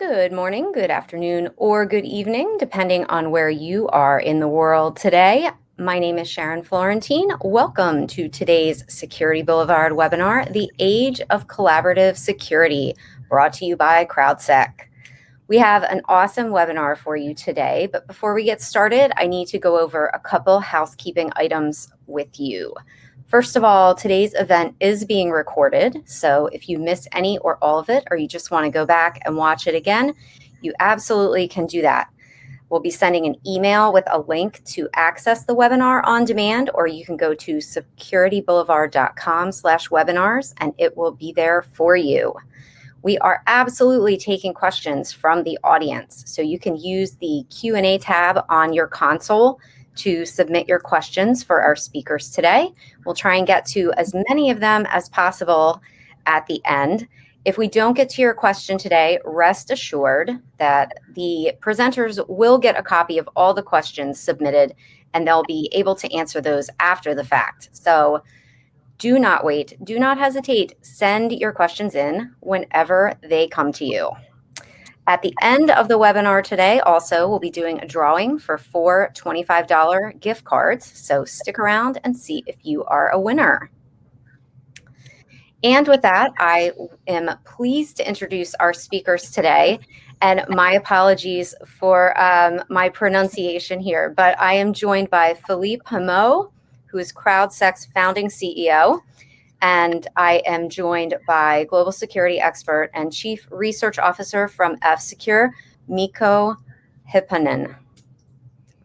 Good morning, good afternoon, or good evening, depending on where you are in the world today. My name is Sharon Florentine. Welcome to today's Security Boulevard webinar, The Age of Collaborative Security, brought to you by CrowdSec. We have an awesome webinar for you today, but before we get started, I need to go over a couple housekeeping items with you. First of all, today's event is being recorded, so if you miss any or all of it, or you just want to go back and watch it again, you absolutely can do that. We'll be sending an email with a link to access the webinar on demand, or you can go to securityboulevard.com/webinars, and it will be there for you. We are absolutely taking questions from the audience, so you can use the Q&A tab on your console to submit your questions for our speakers today. We'll try and get to as many of them as possible at the end. If we don't get to your question today, rest assured that the presenters will get a copy of all the questions submitted, and they'll be able to answer those after the fact. So do not wait, do not hesitate. Send your questions in whenever they come to you. At the end of the webinar today, also, we'll be doing a drawing for 4 $25 gift cards. So stick around and see if you are a winner. And with that, I am pleased to introduce our speakers today. And my apologies for my pronunciation here, but I am joined by Philippe Humeau, who is CrowdSec's founding CEO. And I am joined by global security expert and chief research officer from FSecure, Mikko Hypponen.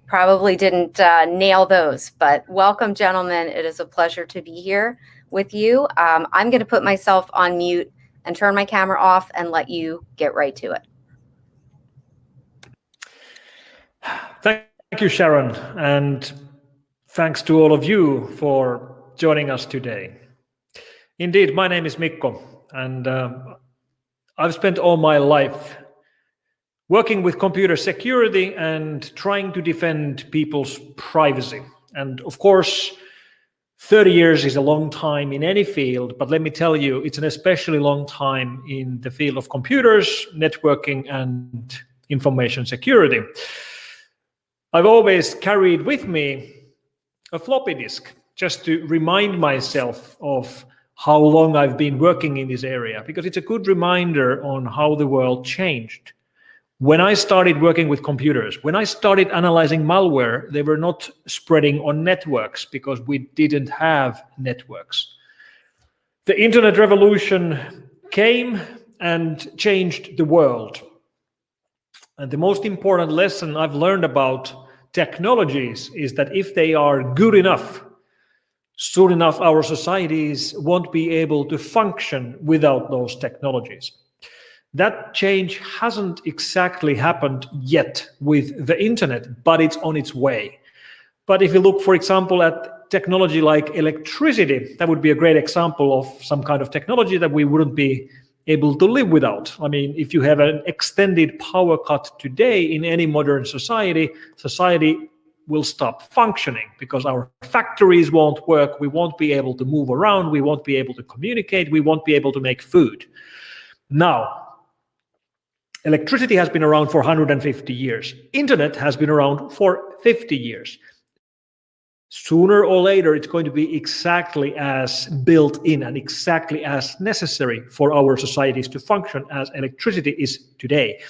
Probably didn't nail those, but welcome, gentlemen. It is a pleasure to be here with you. I'm going to put myself on mute and turn my camera off and let you get right to it. Thank you, Sharon, and thanks to all of you for joining us today. Indeed, my name is Mikko, and I've spent all my life working with computer security and trying to defend people's privacy. And of course, 30 years is a long time in any field, but let me tell you, it's an especially long time in the field of computers, networking, and information security. I've always carried with me a floppy disk just to remind myself of how long I've been working in this area, because it's a good reminder on how the world changed. When I started working with computers, when I started analyzing malware, they were not spreading on networks because we didn't have networks. The internet revolution came and changed the world. And the most important lesson I've learned about technologies is that if they are good enough, soon enough, our societies won't be able to function without those technologies. That change hasn't exactly happened yet with the internet, but it's on its way. But if you look, for example, at technology like electricity, that would be a great example of some kind of technology that we wouldn't be able to live without. I mean, if you have an extended power cut today in any modern society will stop functioning because our factories won't work, we won't be able to move around, we won't be able to communicate, we won't be able to make food. Now, electricity has been around for 150 years. Internet has been around for 50 years. Sooner or later, it's going to be exactly as built in and exactly as necessary for our societies to function as electricity is today.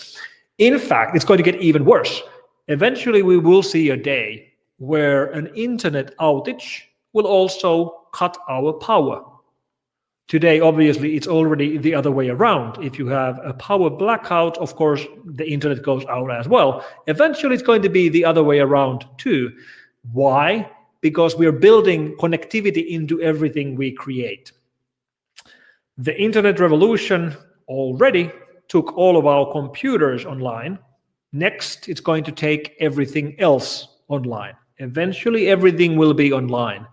In fact, it's going to get even worse. Eventually, we will see a day where an internet outage will also cut our power. Today, obviously, it's already the other way around. If you have a power blackout, of course, the internet goes out as well. Eventually, it's going to be the other way around too. Why? Because we are building connectivity into everything we create. The internet revolution already took all of our computers online. Next, it's going to take everything else online. Eventually, everything will be online.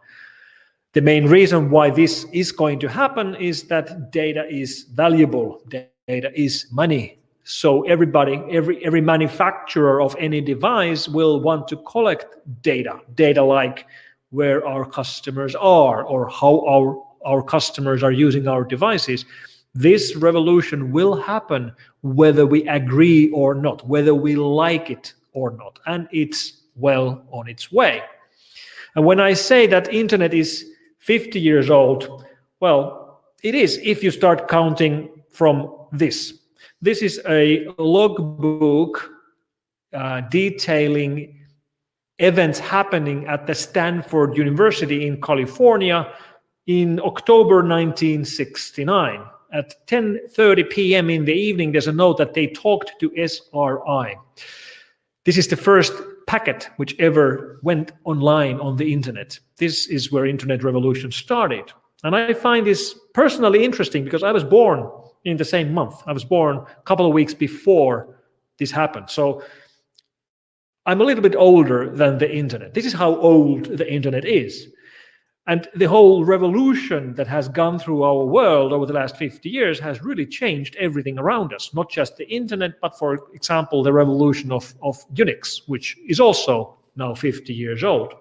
The main reason why this is going to happen is that data is valuable. Data is money. So everybody, every manufacturer of any device will want to collect data like where our customers are or how our customers are using our devices. This revolution will happen whether we agree or not, whether we like it or not, and it's well on its way. And when I say that internet is 50 years old, well, it is if you start counting from this. This is a logbook detailing events happening at the Stanford University in California in October 1969. At 10:30 p.m. in the evening, there's a note that they talked to SRI. This is the first packet which ever went online on the internet. This is where internet revolution started. And I find this personally interesting because I was born in the same month. I was born a couple of weeks before this happened. So I'm a little bit older than the internet. This is how old the internet is. And the whole revolution that has gone through our world over the last 50 years has really changed everything around us, not just the internet, but for example, the revolution of Unix, which is also now 50 years old.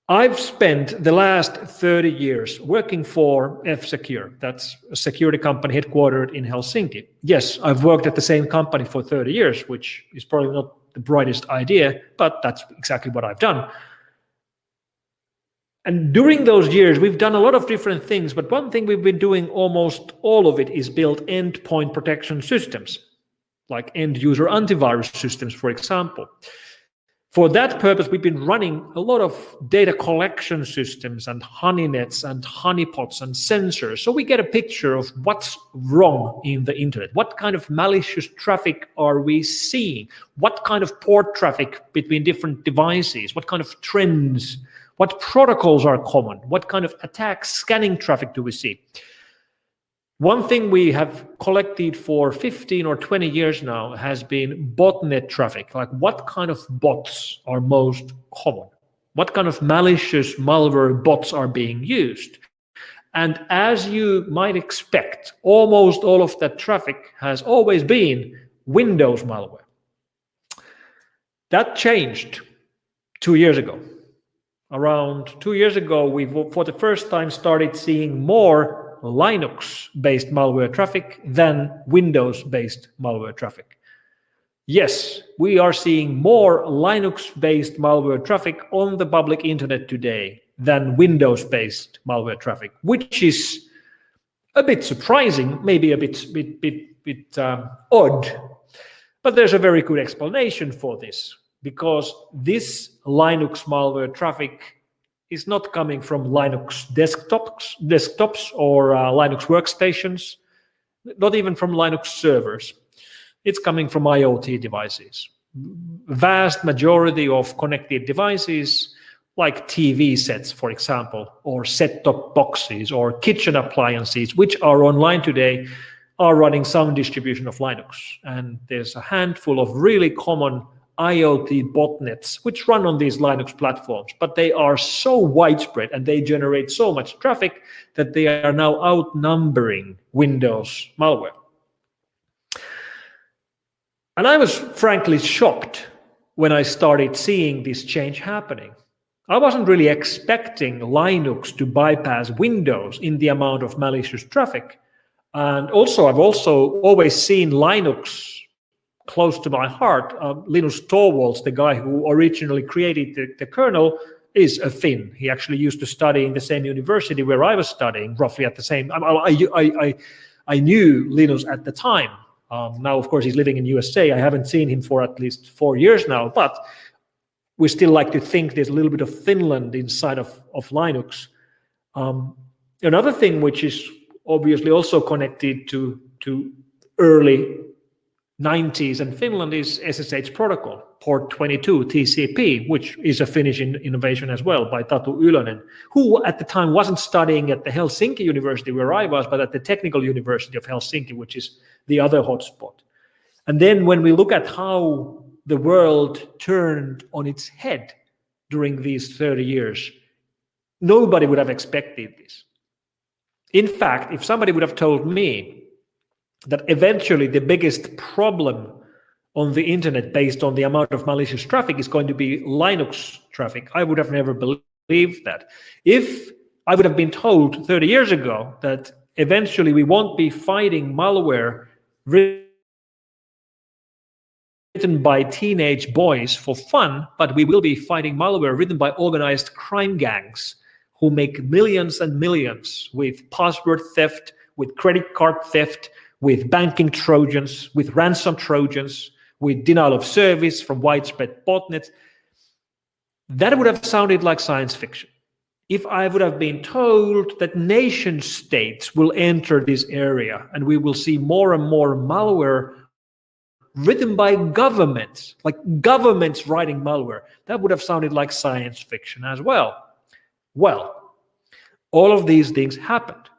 I've spent the last 30 years working for FSecure. That's a security company headquartered in Helsinki. Yes, I've worked at the same company for 30 years, which is probably not the brightest idea, but that's exactly what I've done. And during those years, we've done a lot of different things, but one thing we've been doing, almost all of it, is build endpoint protection systems, like end-user antivirus systems, for example. For that purpose, we've been running a lot of data collection systems and honeynets and honeypots and sensors. So we get a picture of what's wrong in the internet. What kind of malicious traffic are we seeing? What kind of port traffic between different devices? What kind of trends? What protocols are common? What kind of attack scanning traffic do we see? One thing we have collected for 15 or 20 years now has been botnet traffic. Like, what kind of bots are most common? What kind of malicious malware bots are being used? And as you might expect, almost all of that traffic has always been Windows malware. That changed 2 years ago. Around 2 years ago, we, for the first time, started seeing more Linux-based malware traffic than Windows-based malware traffic. Yes, we are seeing more Linux-based malware traffic on the public internet today than Windows-based malware traffic, which is a bit surprising, maybe a bit odd, but there's a very good explanation for this. Because this Linux malware traffic is not coming from Linux desktops or Linux workstations, not even from Linux servers. It's coming from IoT devices. Vast majority of connected devices, like TV sets, for example, or set-top boxes or kitchen appliances, which are online today, are running some distribution of Linux. And there's a handful of really common IoT botnets which run on these Linux platforms, but they are so widespread and they generate so much traffic that they are now outnumbering Windows malware. And I was frankly shocked when I started seeing this change happening. I wasn't really expecting Linux to bypass Windows in the amount of malicious traffic. And also, I've also always seen Linux close to my heart. Linus Torvalds, the guy who originally created the kernel, is a Finn. He actually used to study in the same university where I was studying, roughly at the same time. I knew Linus at the time. Now, of course, he's living in USA. I haven't seen him for at least 4 years now, but we still like to think there's a little bit of Finland inside of Linux. Another thing which is obviously also connected to early 90s and Finland is SSH protocol, port 22 TCP, which is a Finnish innovation as well by Tatu Ylönen, who at the time wasn't studying at the Helsinki University where I was, but at the Technical University of Helsinki, which is the other hotspot. And then when we look at how the world turned on its head during these 30 years, nobody would have expected this. In fact, if somebody would have told me that eventually the biggest problem on the internet based on the amount of malicious traffic is going to be Linux traffic, I would have never believed that. If I would have been told 30 years ago that eventually we won't be fighting malware written by teenage boys for fun, but we will be fighting malware written by organized crime gangs who make millions and millions with password theft, with credit card theft, with banking Trojans, with ransom Trojans, with denial of service from widespread botnets. That would have sounded like science fiction if I would have been told that nation states will enter this area and we will see more and more malware written by governments, like governments writing malware. That would have sounded like science fiction as well. Well, all of these things happened.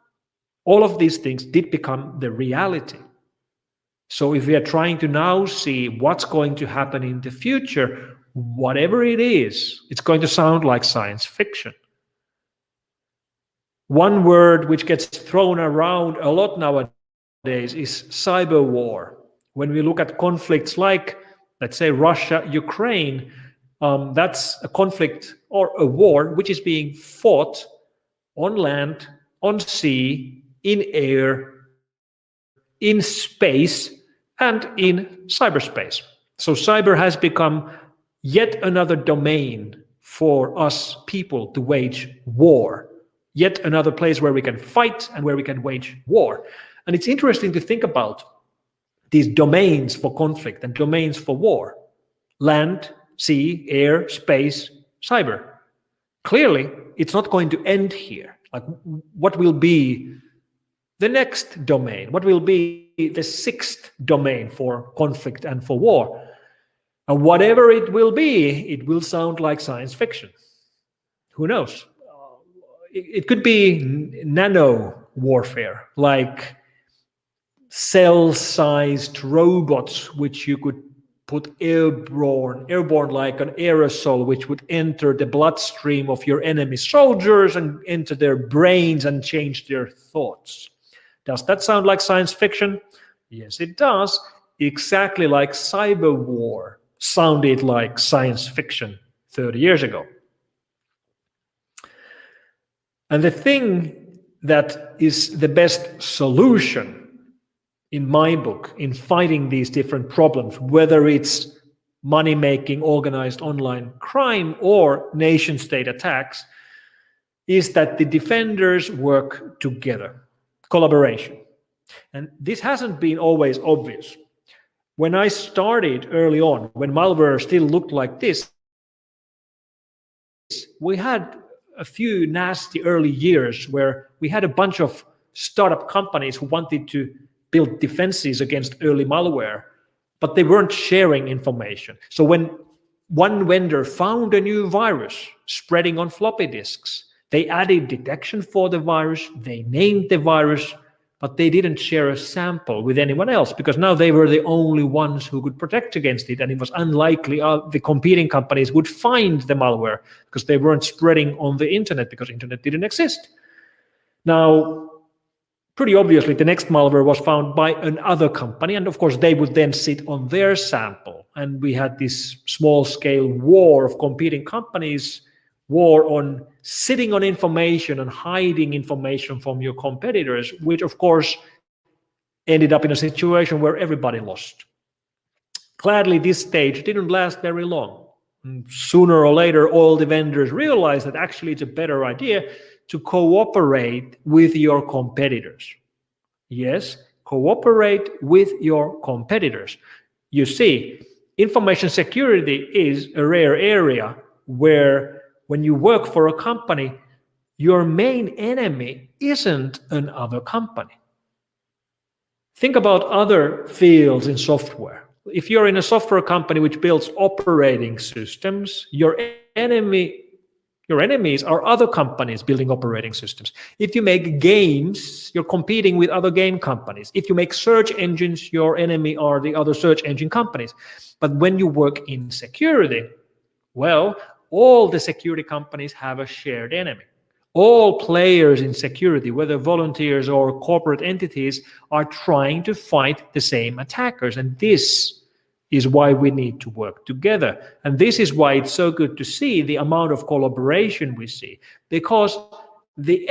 All of these things did become the reality. So if we are trying to now see what's going to happen in the future, whatever it is, it's going to sound like science fiction. One word which gets thrown around a lot nowadays is cyber war. When we look at conflicts like, let's say, Russia, Ukraine, that's a conflict or a war which is being fought on land, on sea, in air, in space, and in cyberspace. So cyber has become yet another domain for us people to wage war, yet another place where we can fight and where we can wage war. And it's interesting to think about these domains for conflict and domains for war: land, sea, air, space, cyber. Clearly, it's not going to end here. Like, what will be the next domain? What will be the sixth domain for conflict and for war? And whatever it will be, it will sound like science fiction. Who knows? It could be nano warfare, like cell-sized robots which you could put airborne like an aerosol, which would enter the bloodstream of your enemy soldiers and enter their brains and change their thoughts. Does that sound like science fiction? Yes, it does. Exactly like cyber war sounded like science fiction 30 years ago. And the thing that is the best solution in my book in fighting these different problems, whether it's money-making organized online crime or nation-state attacks, is that the defenders work together. Collaboration. And this hasn't been always obvious. When I started early on, when malware still looked like this, we had a few nasty early years where we had a bunch of startup companies who wanted to build defenses against early malware, but they weren't sharing information. So when one vendor found a new virus spreading on floppy disks, they added detection for the virus, they named the virus, but they didn't share a sample with anyone else because now they were the only ones who could protect against it, and it was unlikely the competing companies would find the malware because they weren't spreading on the internet because internet didn't exist. Now, pretty obviously, the next malware was found by another company, and of course, they would then sit on their sample. And we had this small-scale war of competing companies, war on sitting on information and hiding information from your competitors, which, of course, ended up in a situation where everybody lost. Gladly, this stage didn't last very long. And sooner or later, all the vendors realized that actually it's a better idea to cooperate with your competitors. Yes, cooperate with your competitors. You see, information security is a rare area where when you work for a company, your main enemy isn't another company. Think about other fields in software. If you're in a software company which builds operating systems, your enemies are other companies building operating systems. If you make games, you're competing with other game companies. If you make search engines, your enemy are the other search engine companies. But when you work in security, well, all the security companies have a shared enemy. All players in security, whether volunteers or corporate entities, are trying to fight the same attackers. And this is why we need to work together. And this is why it's so good to see the amount of collaboration we see. Because the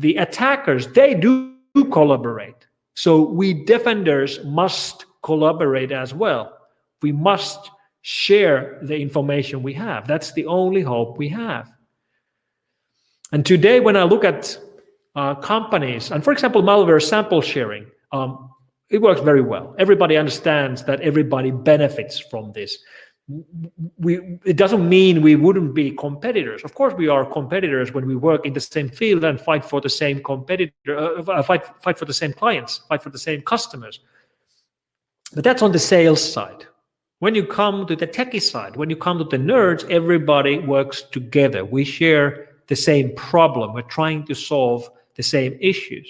the attackers, they do collaborate. So we defenders must collaborate as well. We must share the information we have. That's the only hope we have. And today, when I look at companies, and for example, malware sample sharing, it works very well. Everybody understands that everybody benefits from this. It doesn't mean we wouldn't be competitors. Of course, we are competitors when we work in the same field and fight for the same competitor, fight for the same clients, fight for the same customers. But that's on the sales side. When you come to the techie side, when you come to the nerds, everybody works together. We share the same problem. We're trying to solve the same issues.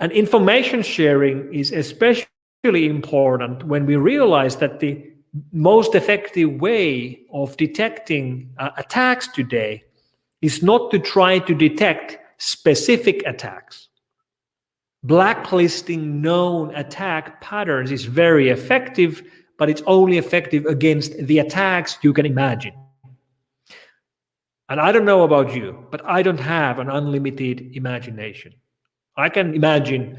And information sharing is especially important when we realize that the most effective way of detecting attacks today is not to try to detect specific attacks. Blacklisting known attack patterns is very effective, but it's only effective against the attacks you can imagine. And I don't know about you, but I don't have an unlimited imagination. I can imagine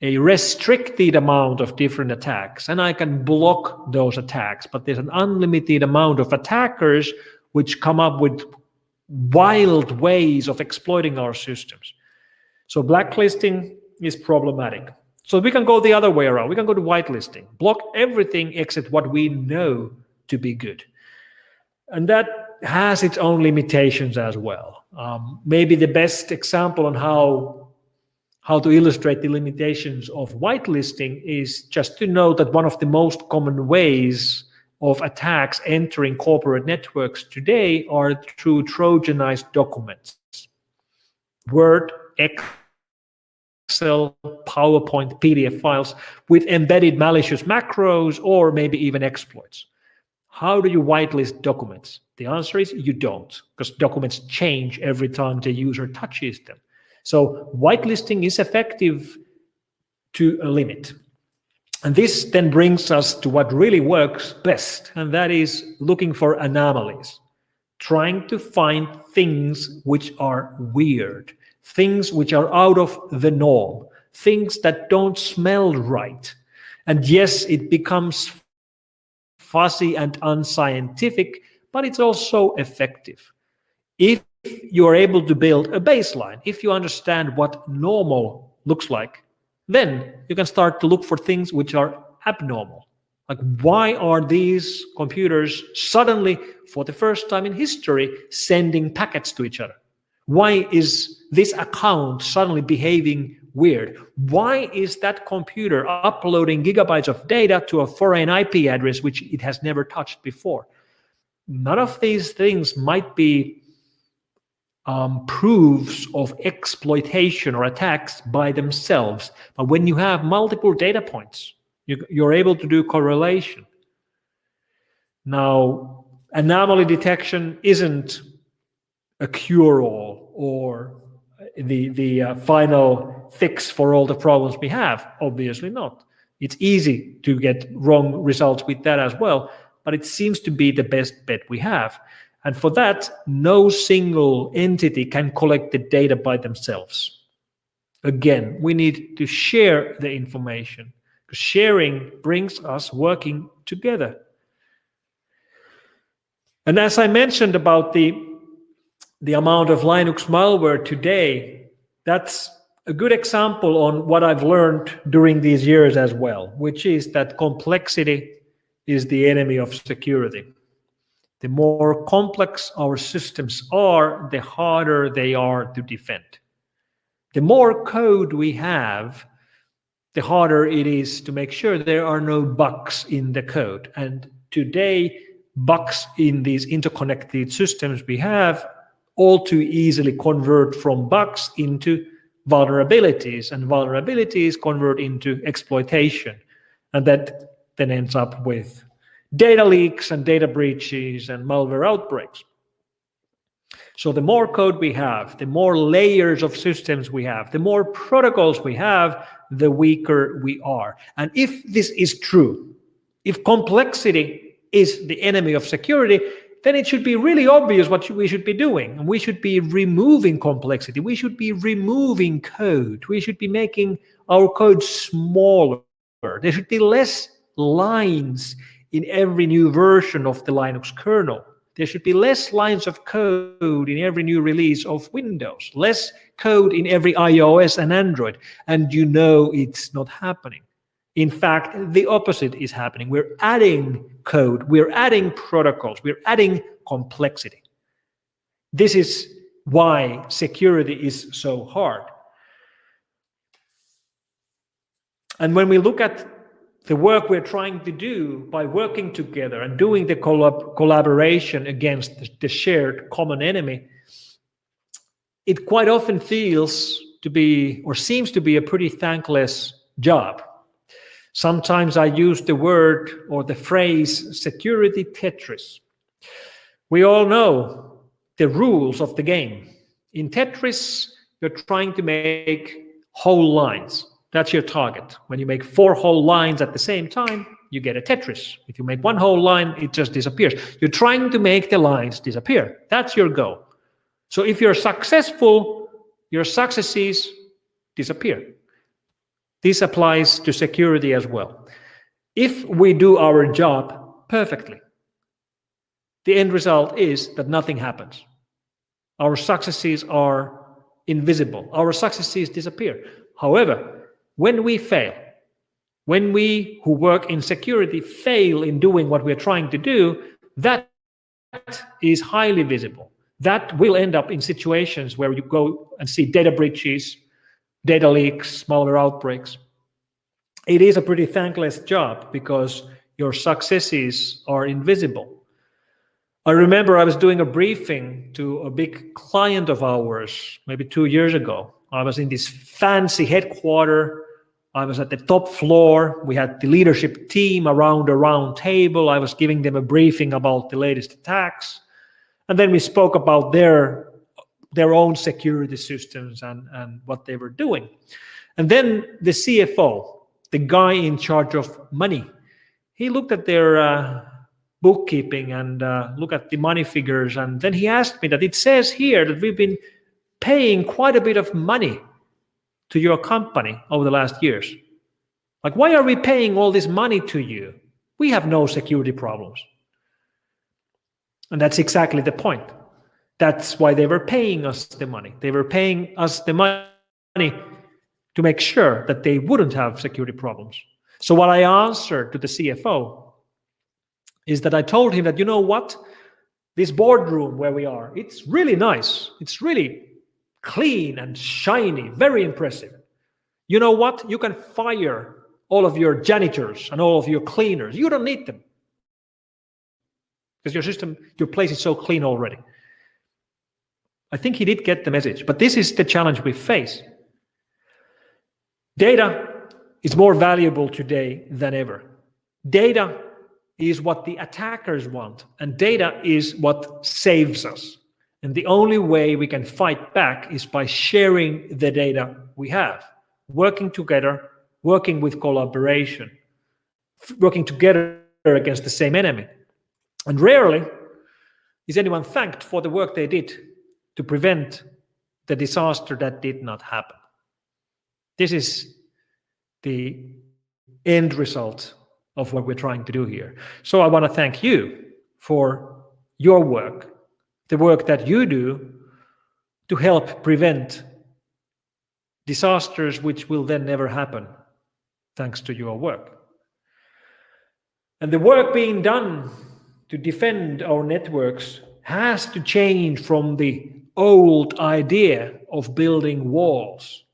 a restricted amount of different attacks, and I can block those attacks, but there's an unlimited amount of attackers which come up with wild ways of exploiting our systems. So blacklisting is problematic. So we can go the other way around. We can go to whitelisting, block everything except what we know to be good. And that has its own limitations as well. Maybe the best example on how to illustrate the limitations of whitelisting is just to note that one of the most common ways of attacks entering corporate networks today are through Trojanized documents. Word, Excel, PowerPoint, PDF files with embedded malicious macros or maybe even exploits. How do you whitelist documents? The answer is you don't, because documents change every time the user touches them. So whitelisting is effective to a limit. And this then brings us to what really works best, and that is looking for anomalies, trying to find things which are weird, things which are out of the norm, things that don't smell right. And yes, it becomes fuzzy and unscientific, but it's also effective. If you are able to build a baseline, if you understand what normal looks like, then you can start to look for things which are abnormal. Like, why are these computers suddenly, for the first time in history, sending packets to each other? Why is this account suddenly behaving weird? Why is that computer uploading gigabytes of data to a foreign IP address which it has never touched before? None of these things might be proofs of exploitation or attacks by themselves. But when you have multiple data points, you're able to do correlation. Now, anomaly detection isn't a cure-all or the final fix for all the problems we have. Obviously not. It's easy to get wrong results with that as well, but it seems to be the best bet we have. And for that, no single entity can collect the data by themselves. Again, we need to share the information, because sharing brings us working together. And as I mentioned about the amount of Linux malware today, that's a good example on what I've learned during these years as well, which is that complexity is the enemy of security. The more complex our systems are, the harder they are to defend. The more code we have, the harder it is to make sure there are no bugs in the code. And today, bugs in these interconnected systems we have all too easily convert from bugs into vulnerabilities, and vulnerabilities convert into exploitation. And that then ends up with data leaks and data breaches and malware outbreaks. So the more code we have, the more layers of systems we have, the more protocols we have, the weaker we are. And if this is true, if complexity is the enemy of security, then it should be really obvious what we should be doing. And we should be removing complexity. We should be removing code. We should be making our code smaller. There should be less lines in every new version of the Linux kernel. There should be less lines of code in every new release of Windows, less code in every iOS and Android. And you know it's not happening. In fact, the opposite is happening. We're adding code, we're adding protocols, we're adding complexity. This is why security is so hard. And when we look at the work we're trying to do by working together and doing the collaboration against the shared common enemy, it quite often feels to be, or seems to be, a pretty thankless job. Sometimes I use the word or the phrase security tetris. We all know the rules of the game. In Tetris, you're trying to make whole lines. That's your target. When you make 4 whole lines at the same time, you get a Tetris. If you make 1 whole line, it just disappears. You're trying to make the lines disappear. That's your goal. So if you're successful, your successes disappear. This applies to security as well. If we do our job perfectly, the end result is that nothing happens. Our successes are invisible. Our successes disappear. However, when we fail, when we who work in security fail in doing what we're trying to do, that is highly visible. That will end up in situations where you go and see data breaches, data leaks, malware outbreaks. It is a pretty thankless job because your successes are invisible. I remember I was doing a briefing to a big client of ours maybe 2 years ago. I was in this fancy headquarters. I was at the top floor. We had the leadership team around a round table. I was giving them a briefing about the latest attacks. And then we spoke about their own security systems and what they were doing. And then the CFO, the guy in charge of money, he looked at their bookkeeping and looked at the money figures. And then he asked me that it says here that we've been paying quite a bit of money to your company over the last years. Like, why are we paying all this money to you? We have no security problems. And that's exactly the point. That's why they were paying us the money. They were paying us the money to make sure that they wouldn't have security problems. So what I answered to the CFO is that I told him that, you know what? This boardroom where we are, it's really nice. It's really clean and shiny, very impressive. You know what? You can fire all of your janitors and all of your cleaners. You don't need them because your place is so clean already. I think he did get the message, but this is the challenge we face. Data is more valuable today than ever. Data is what the attackers want, and data is what saves us. And the only way we can fight back is by sharing the data we have, working together, working with collaboration, working together against the same enemy. And rarely is anyone thanked for the work they did to prevent the disaster that did not happen. This is the end result of what we're trying to do here. So I want to thank you for your work, the work that you do to help prevent disasters which will then never happen, thanks to your work. And the work being done to defend our networks has to change from the old idea of building walls,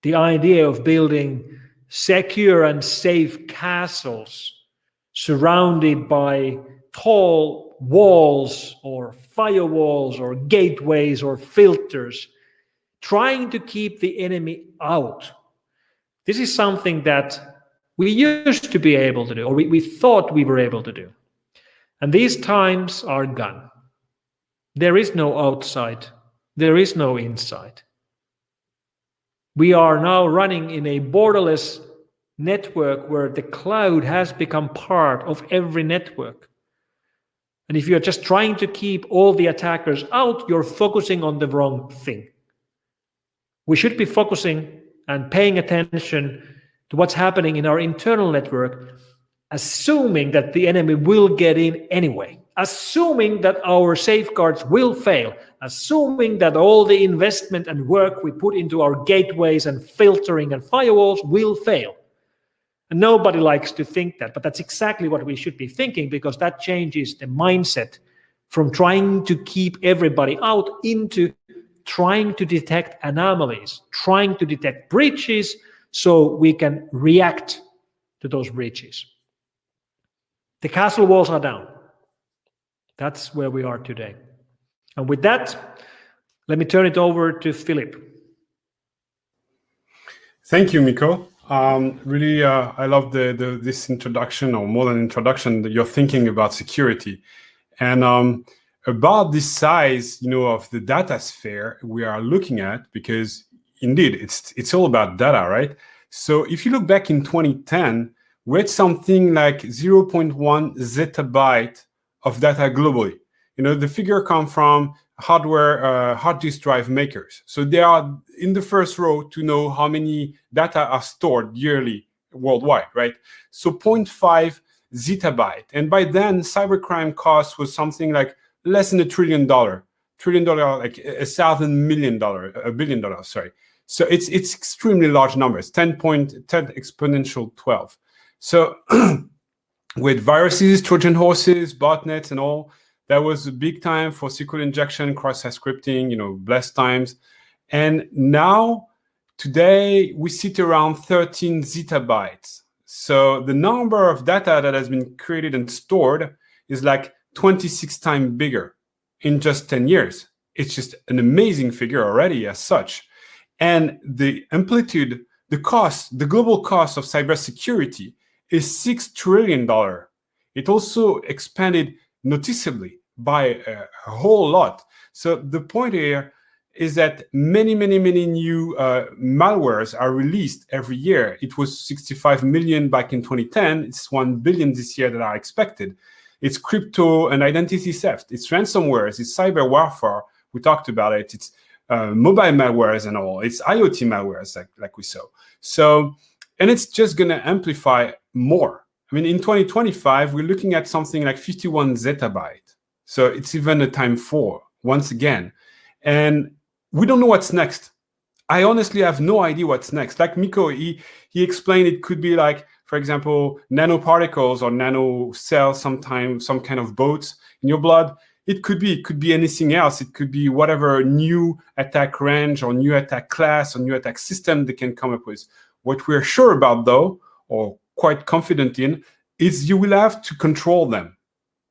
the idea of building secure and safe castles surrounded by tall walls or firewalls or gateways or filters, trying to keep the enemy out. This is something that we used to be able to do, or we thought we were able to do. And these times are gone. There is no outside. There is no inside. We are now running in a borderless network where the cloud has become part of every network. And if you're just trying to keep all the attackers out, you're focusing on the wrong thing. We should be focusing and paying attention to what's happening in our internal network, assuming that the enemy will get in anyway, assuming that our safeguards will fail, assuming that all the investment and work we put into our gateways and filtering and firewalls will fail. And nobody likes to think that, but that's exactly what we should be thinking, because that changes the mindset from trying to keep everybody out into trying to detect anomalies, trying to detect breaches so we can react to those breaches. The castle walls are down. That's where we are today. And with that, let me turn it over to Philippe. Thank you, Mikko. Really, I love this introduction, or more than introduction, that you're thinking about security. And about this size, of the data sphere we are looking at, because indeed, it's all about data, right? So if you look back in 2010, we had something like 0.1 zettabyte of data globally. The figure comes from hardware, hard disk drive makers. So they are in the first row to know how many data are stored yearly worldwide, right? So 0.5 zettabyte. And by then, cybercrime cost was something like less than $1 trillion, like $1 billion, sorry. So it's extremely large numbers, 10 exponential 12. So with viruses, Trojan horses, botnets, and all, that was a big time for SQL injection, cross-site scripting, blessed times. And now, today, we sit around 13 zettabytes. So the number of data that has been created and stored is like 26 times bigger in just 10 years. It's just an amazing figure already as such. And the amplitude, the cost, the global cost of cybersecurity is $6 trillion. It also expanded noticeably by a whole lot. So the point here is that many new malwares are released every year. It was 65 million back in 2010. It's 1 billion this year that are expected. It's crypto and identity theft. It's ransomwares. It's cyber warfare. We talked about it. It's mobile malwares and all. It's IoT malwares like we saw. So, and it's just going to amplify more. I mean, in 2025, we're looking at something like 51 zettabyte. So it's even a time 4, once again. And we don't know what's next. I honestly have no idea what's next. Like Mikko, he explained it could be like, for example, nanoparticles or nanocells, sometimes some kind of boats in your blood. It could be anything else. It could be whatever new attack range or new attack class or new attack system they can come up with. What we're sure about, though, or quite confident in, is you will have to control them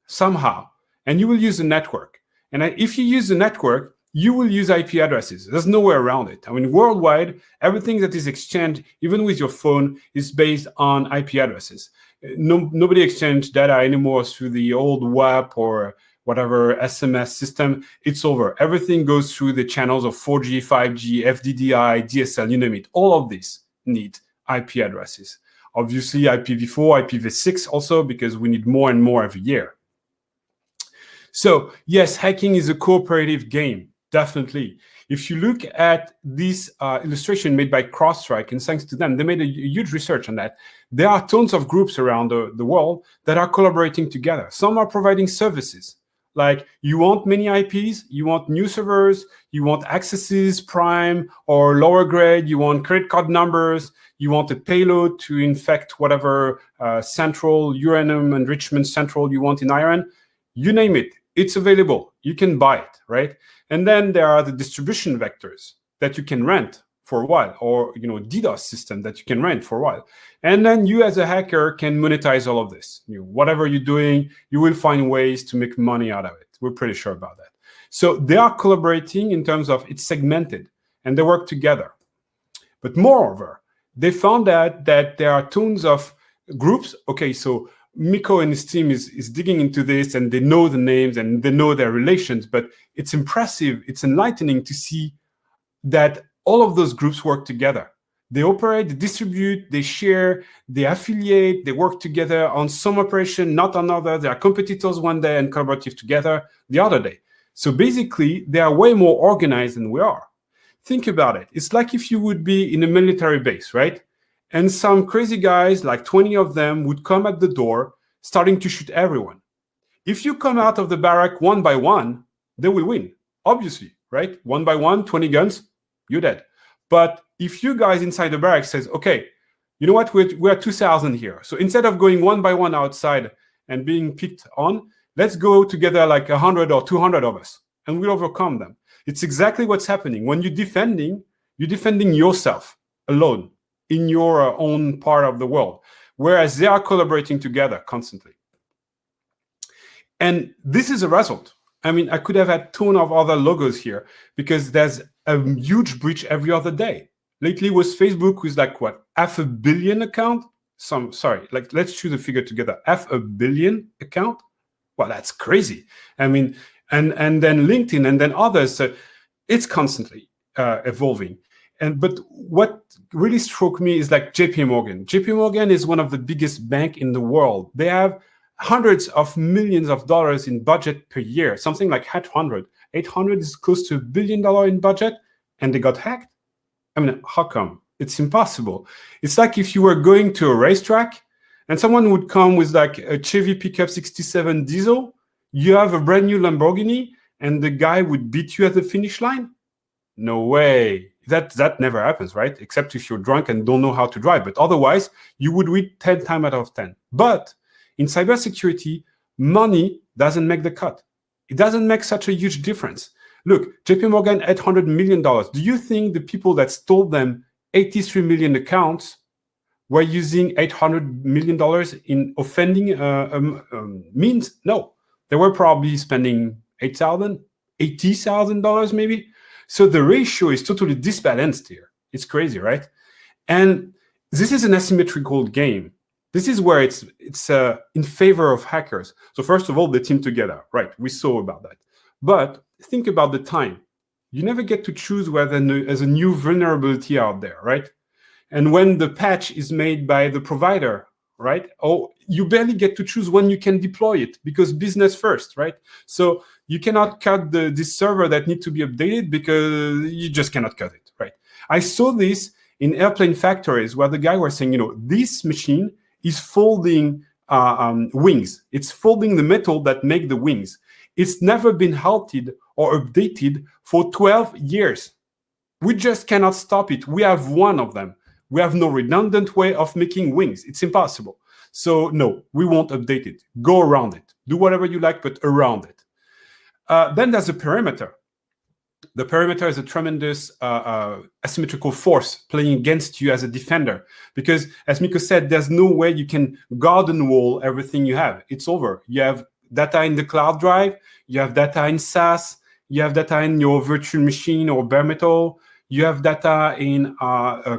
somehow. And you will use a network. And if you use a network, you will use IP addresses. There's no way around it. I mean, worldwide, everything that is exchanged, even with your phone, is based on IP addresses. Nobody exchanges data anymore through the old WAP or whatever SMS system. It's over. Everything goes through the channels of 4G, 5G, FDDI, DSL, you name it. All of these need IP addresses. Obviously, IPv4, IPv6 also, because we need more and more every year. So yes, hacking is a cooperative game, definitely. If you look at this illustration made by CrowdSec, and thanks to them, they made a huge research on that. There are tons of groups around the world that are collaborating together. Some are providing services. Like you want many IPs, you want new servers, you want accesses, prime or lower grade, you want credit card numbers, you want a payload to infect whatever central uranium enrichment central you want in Iran, you name it. It's available. You can buy it, right? And then there are the distribution vectors that you can rent for a while, or DDoS system that you can rent for a while. And then you as a hacker can monetize all of this. Whatever you're doing, you will find ways to make money out of it. We're pretty sure about that. So they are collaborating in terms of it's segmented and they work together. But moreover, they found out that there are tons of groups. Okay, so Mikko and his team is digging into this, and they know the names and they know their relations, but it's impressive, it's enlightening to see that all of those groups work together. They operate, they distribute, they share, they affiliate, they work together on some operation, not another. They are competitors one day and collaborative together the other day. So basically, they are way more organized than we are. Think about it. It's like if you would be in a military base, right? And some crazy guys, like 20 of them, would come at the door, starting to shoot everyone. If you come out of the barrack one by one, they will win, obviously, right? One by one, 20 guns, you're dead. But if you guys inside the barrack says, okay, you know what, we're 2,000 here. So instead of going one by one outside and being picked on, let's go together like 100 or 200 of us, and we'll overcome them. It's exactly what's happening. When you're defending yourself alone in your own part of the world, whereas they are collaborating together constantly. And this is a result. I mean, I could have had a ton of other logos here because there's a huge breach every other day. Lately was Facebook with like what, 500 million account? Let's choose a figure together. 500 million account? Well, that's crazy. I mean, and then LinkedIn and then others. So it's constantly evolving. But what really struck me is like JP Morgan. JP Morgan is one of the biggest banks in the world. They have hundreds of millions of dollars in budget per year, something like 800. 800 is close to $1 billion in budget, and they got hacked. I mean, how come? It's impossible. It's like if you were going to a racetrack and someone would come with like a Chevy pickup 67 diesel, you have a brand new Lamborghini, and the guy would beat you at the finish line? No way. That never happens, right? Except if you're drunk and don't know how to drive. But otherwise, you would win 10 times out of 10. But in cybersecurity, money doesn't make the cut. It doesn't make such a huge difference. Look, JP Morgan, $800 million. Do you think the people that stole them 83 million accounts were using $800 million in offending means? No. They were probably spending $80,000 maybe. So the ratio is totally disbalanced here. It's crazy, right? And this is an asymmetrical game. This is where it's in favor of hackers. So first of all, they team together, right? We saw about that. But think about the time. You never get to choose whether there's a new vulnerability out there, right? And when the patch is made by the provider, right? Or you barely get to choose when you can deploy it because business first, right? So you cannot cut this server that needs to be updated because you just cannot cut it, right? I saw this in airplane factories where the guy was saying, this machine is folding wings. It's folding the metal that make the wings. It's never been halted or updated for 12 years. We just cannot stop it. We have one of them. We have no redundant way of making wings. It's impossible. So no, we won't update it. Go around it. Do whatever you like, but around it. Then there's a perimeter. The perimeter is a tremendous asymmetrical force playing against you as a defender. Because as Mikko said, there's no way you can garden wall everything you have. It's over. You have data in the cloud drive. You have data in SaaS. You have data in your virtual machine or bare metal. You have data in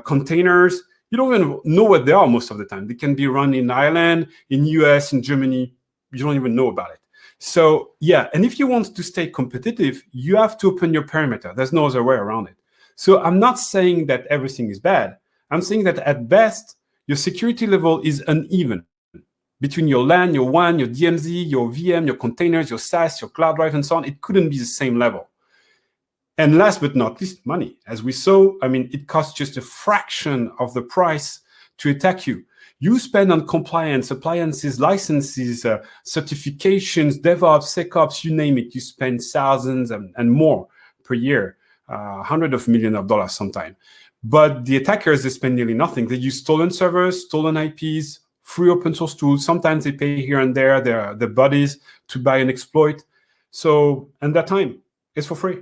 containers. You don't even know what they are most of the time. They can be run in Ireland, in US, in Germany. You don't even know about it. So yeah, and if you want to stay competitive, you have to open your perimeter. There's no other way around it. So I'm not saying that everything is bad. I'm saying that at best, your security level is uneven between your LAN, your WAN, your DMZ, your VM, your containers, your SaaS, your cloud drive, and so on. It couldn't be the same level. And last but not least, money. As we saw, I mean, it costs just a fraction of the price to attack you. You spend on compliance, appliances, licenses, certifications, DevOps, SecOps, you name it. You spend thousands and more per year, hundreds of millions of dollars sometimes. But the attackers, they spend nearly nothing. They use stolen servers, stolen IPs, free open source tools. Sometimes they pay here and there their buddies to buy an exploit. So, and that time is for free.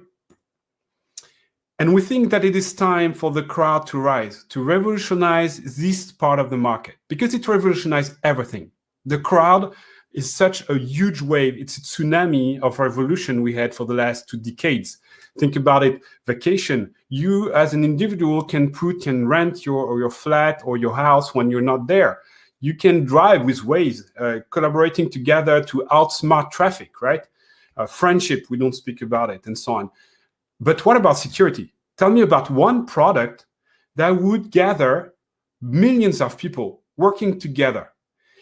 And we think that it is time for the crowd to rise, to revolutionize this part of the market, because it revolutionized everything. The crowd is such a huge wave. It's a tsunami of revolution we had for the last 2 decades. Think about it, vacation. You as an individual can rent your flat or your house when you're not there. You can drive with Waze, collaborating together to outsmart traffic, right? Friendship, we don't speak about it, and so on. But what about security? Tell me about one product that would gather millions of people working together.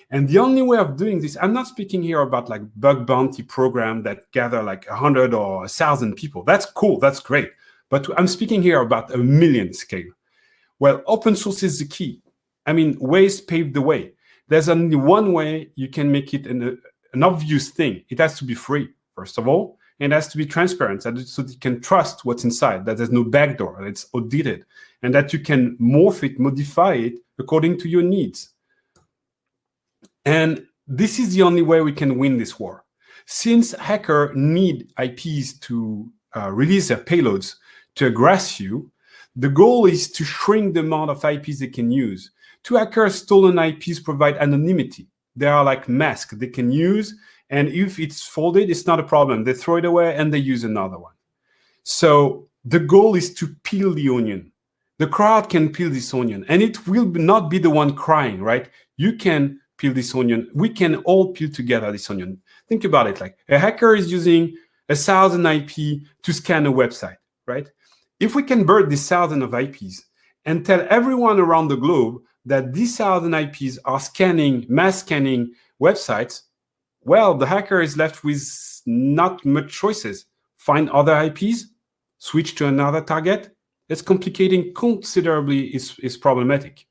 And the only way of doing this, I'm not speaking here about like bug bounty program that gather like 100 or 1,000 people. That's cool, that's great. But I'm speaking here about a million scale. Well, open source is the key. I mean, Waze paved the way. There's only one way you can make it an obvious thing. It has to be free, first of all, and it has to be transparent so that you can trust what's inside, that there's no backdoor, that it's audited, and that you can morph it, modify it according to your needs. And this is the only way we can win this war. Since hackers need IPs to release their payloads to aggress you, the goal is to shrink the amount of IPs they can use. To hackers, stolen IPs provide anonymity. They are like masks they can use, and if it's folded, it's not a problem. They throw it away and they use another one. So the goal is to peel the onion. The crowd can peel this onion, and it will not be the one crying, right? You can peel this onion. We can all peel together this onion. Think about it, like a hacker is using 1,000 IP to scan a website, right? If we can burn these 1,000 of IPs and tell everyone around the globe that these 1,000 IPs are scanning, mass scanning websites, well, the hacker is left with not much choices. Find other IPs, switch to another target. It's complicating considerably, is problematic.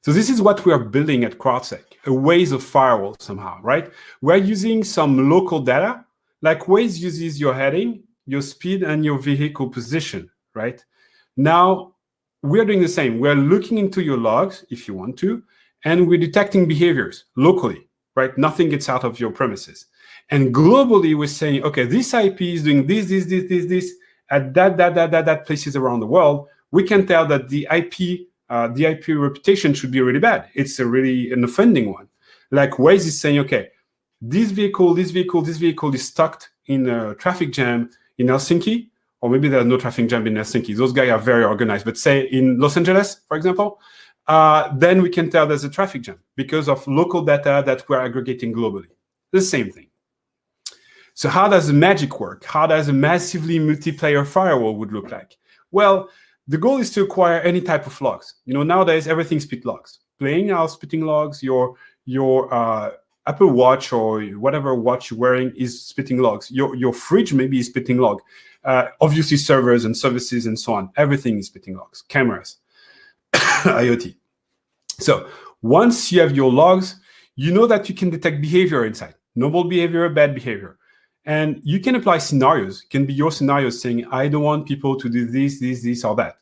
So this is what we are building at CrowdSec, a Waze of firewall somehow, right? We're using some local data, like Waze uses your heading, your speed, and your vehicle position, right? Now, we're doing the same. We're looking into your logs, if you want to, and we're detecting behaviors locally, right? Nothing gets out of your premises. And globally, we're saying, okay, this IP is doing this, at that places around the world. We can tell that the IP reputation should be really bad. It's an offending one. Like Waze is saying, okay, this vehicle is stuck in a traffic jam in Helsinki, or maybe there's no traffic jam in Helsinki. Those guys are very organized. But say in Los Angeles, for example, then we can tell there's a traffic jam because of local data that we're aggregating globally. The same thing. So how does the magic work? How does a massively multiplayer firewall would look like? Well, the goal is to acquire any type of logs. You know, nowadays everything spit logs. Playing out spitting logs. Your Apple Watch or whatever watch you're wearing is spitting logs. Your fridge maybe is spitting log. Obviously servers and services and so on. Everything is spitting logs. Cameras, IoT. So once you have your logs, you know that you can detect behavior inside. Normal behavior, bad behavior. And you can apply scenarios. It can be your scenarios saying, I don't want people to do this, or that.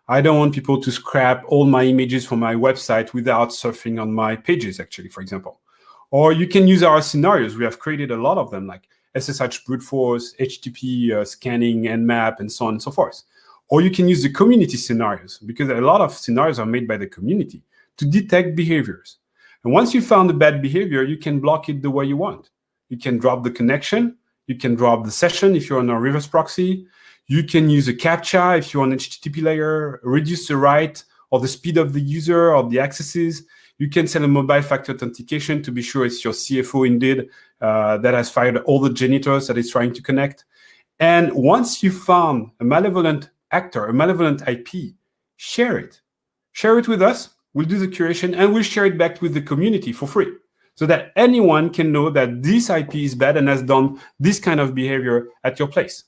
I don't want people to scrap all my images from my website without surfing on my pages, actually, for example. Or you can use our scenarios. We have created a lot of them, like SSH brute force, HTTP scanning, Nmap, and so on and so forth. Or you can use the community scenarios, because a lot of scenarios are made by the community to detect behaviors. And once you found a bad behavior, you can block it the way you want. You can drop the connection. You can drop the session if you're on a reverse proxy. You can use a CAPTCHA if you're on HTTP layer, reduce the write or the speed of the user or the accesses. You can send a mobile factor authentication to be sure it's your CFO indeed that has fired all the janitors that is trying to connect. And once you found a malevolent actor, a malevolent IP, share it. Share it with us. We'll do the curation and we'll share it back with the community for free, so that anyone can know that this IP is bad and has done this kind of behavior at your place.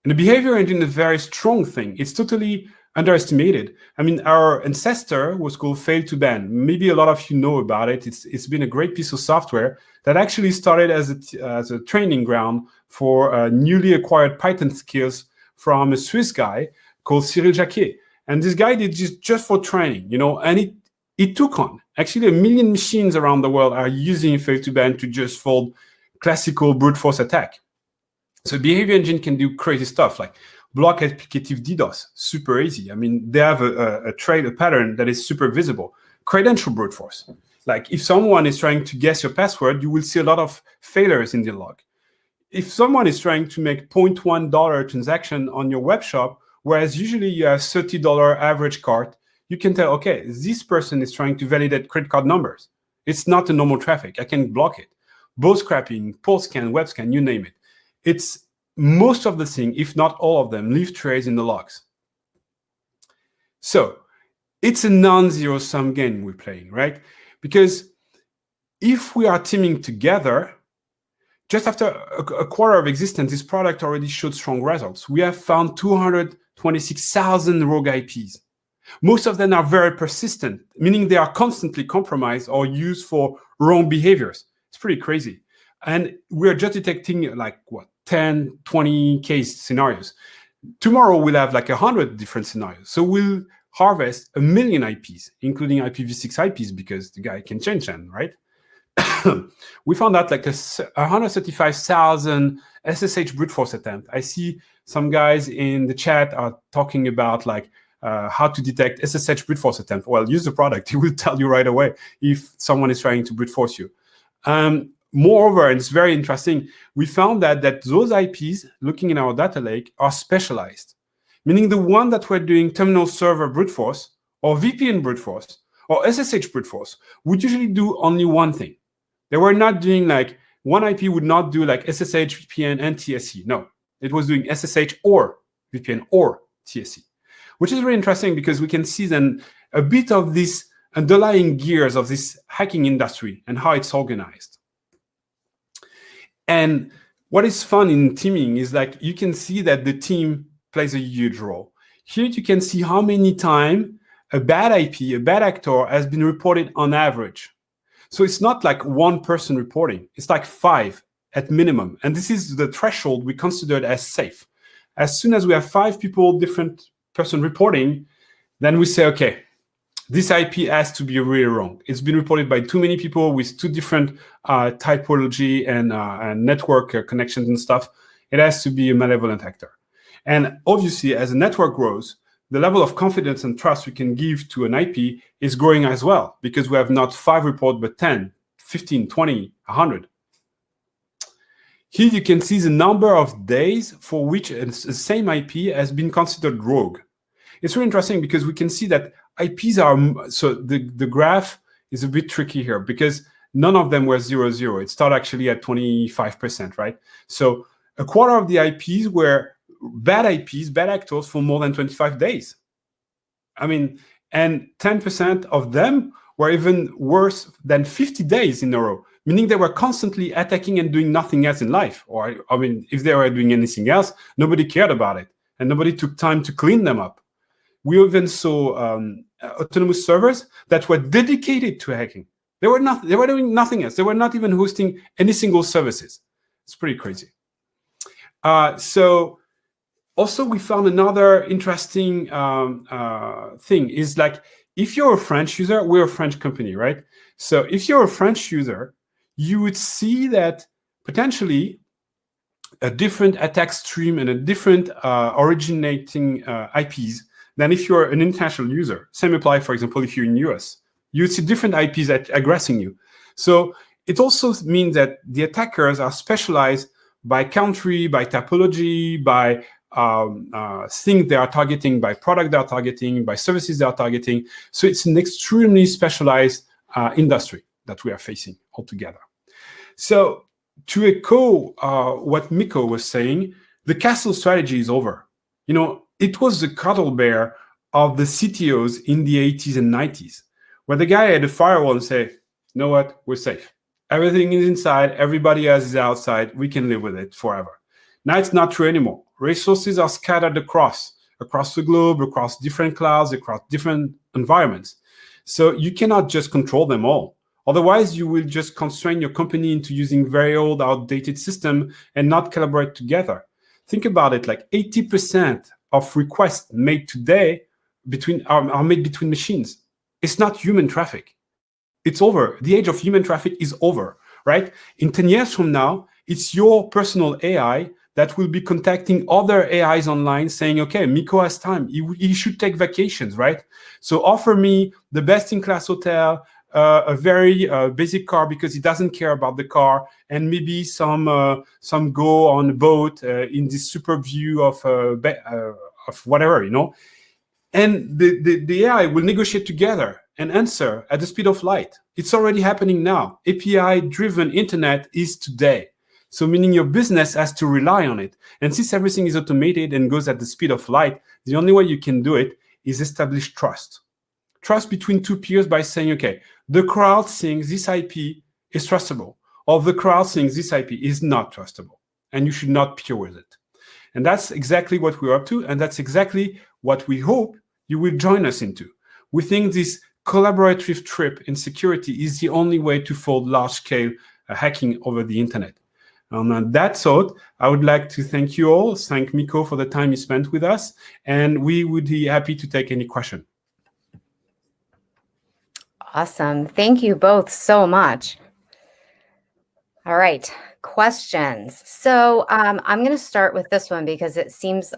And the behavior engine is a very strong thing. It's totally underestimated. I mean, our ancestor was called fail to ban. Maybe a lot of you know about it. It's been a great piece of software that actually started as a training ground for newly acquired Python skills from a Swiss guy called Cyril Jacquet. And this guy did just for training, you know, and it took on. Actually, 1 million machines around the world are using fail to ban to just fold classical brute force attack. So behavior engine can do crazy stuff like block applicative DDoS, super easy. I mean, they have a pattern that is super visible. Credential brute force. Like if someone is trying to guess your password, you will see a lot of failures in the log. If someone is trying to make $0.1 transaction on your web shop, whereas usually you have $30 average cart, you can tell, okay, this person is trying to validate credit card numbers. It's not a normal traffic. I can block it. Both scrapping, port scan, web scan, you name it. It's most of the thing, if not all of them, leave trace in the logs. So it's a non-zero sum game we're playing, right? Because if we are teaming together, just after a quarter of existence, this product already showed strong results. We have found 226,000 rogue IPs. Most of them are very persistent, meaning they are constantly compromised or used for wrong behaviors. It's pretty crazy. And we're just detecting like, 10, 20 case scenarios. Tomorrow we'll have like 100 different scenarios. So we'll harvest 1 million IPs, including IPv6 IPs, because the guy can change them, right? We found out like 135,000 SSH brute force attempt. I see some guys in the chat are talking about like how to detect SSH brute force attempt. Well, use the product. It will tell you right away if someone is trying to brute force you. Moreover, and it's very interesting, we found that those IPs, looking in our data lake, are specialized, meaning the one that were doing terminal server brute force or VPN brute force or SSH brute force would usually do only one thing. They were not doing like, one IP would not do like SSH, VPN, and TSC. No, it was doing SSH or VPN or TSC, which is really interesting because we can see then a bit of this underlying gears of this hacking industry and how it's organized. And what is fun in teaming is like you can see that the team plays a huge role. Here you can see how many times a bad IP, a bad actor has been reported on average. So it's not like one person reporting, it's like 5 at minimum. And this is the threshold we considered as safe. As soon as we have 5 people, different person reporting, then we say, okay, this IP has to be really wrong. It's been reported by too many people with 2 different typology and network connections and stuff. It has to be a malevolent actor. And obviously, as a network grows, the level of confidence and trust we can give to an IP is growing as well, because we have not 5 reports, but 10, 15, 20, 100. Here you can see the number of days for which the same IP has been considered rogue. It's really interesting because we can see that IPs are, so the graph is a bit tricky here because none of them were 0-0. It started actually at 25%, right? So a quarter of the IPs were bad IPs, bad actors for more than 25 days. I mean, and 10% of them were even worse than 50 days in a row, meaning they were constantly attacking and doing nothing else in life. Or, I mean, if they were doing anything else, nobody cared about it and nobody took time to clean them up. We even saw autonomous servers that were dedicated to hacking. They were doing nothing else. They were not even hosting any single services. It's pretty crazy. So also we found another interesting thing is like, if you're a French user, we're a French company, right? So if you're a French user, you would see that potentially a different attack stream and a different originating IPs than if you're an international user. Same apply, for example, if you're in US. You see different IPs aggressing you. So it also means that the attackers are specialized by country, by typology, by things they are targeting, by product they are targeting, by services they are targeting. So it's an extremely specialized industry that we are facing altogether. So to echo what Mikko was saying, the castle strategy is over. You know, it was the cuddle bear of the CTOs in the 80s and 90s, where the guy had a firewall and say, you know what, we're safe. Everything is inside, everybody else is outside, we can live with it forever. Now it's not true anymore. Resources are scattered across the globe, across different clouds, across different environments. So you cannot just control them all. Otherwise, you will just constrain your company into using very old, outdated system and not collaborate together. Think about it, like 80% of requests made today are made between machines. It's not human traffic. It's over. The age of human traffic is over, right? In 10 years from now, it's your personal AI that will be contacting other AIs online saying, okay, Mikko has time. He should take vacations, right? So offer me the best-in-class hotel, a very basic car because he doesn't care about the car, and maybe some go on a boat in this super view of whatever, you know. And the AI will negotiate together and answer at the speed of light. It's already happening now. API-driven internet is today. So meaning your business has to rely on it. And since everything is automated and goes at the speed of light, the only way you can do it is establish trust. Trust between two peers by saying, okay, the crowd thinks this IP is trustable, or the crowd thinks this IP is not trustable, and you should not peer with it. And that's exactly what we're up to, and that's exactly what we hope you will join us into. We think this collaborative trip in security is the only way to fold large-scale hacking over the internet. On that thought, I would like to thank you all, thank Mikko for the time he spent with us, and we would be happy to take any question. Awesome. Thank you both so much. All right, questions. So I'm going to start with this one because it seems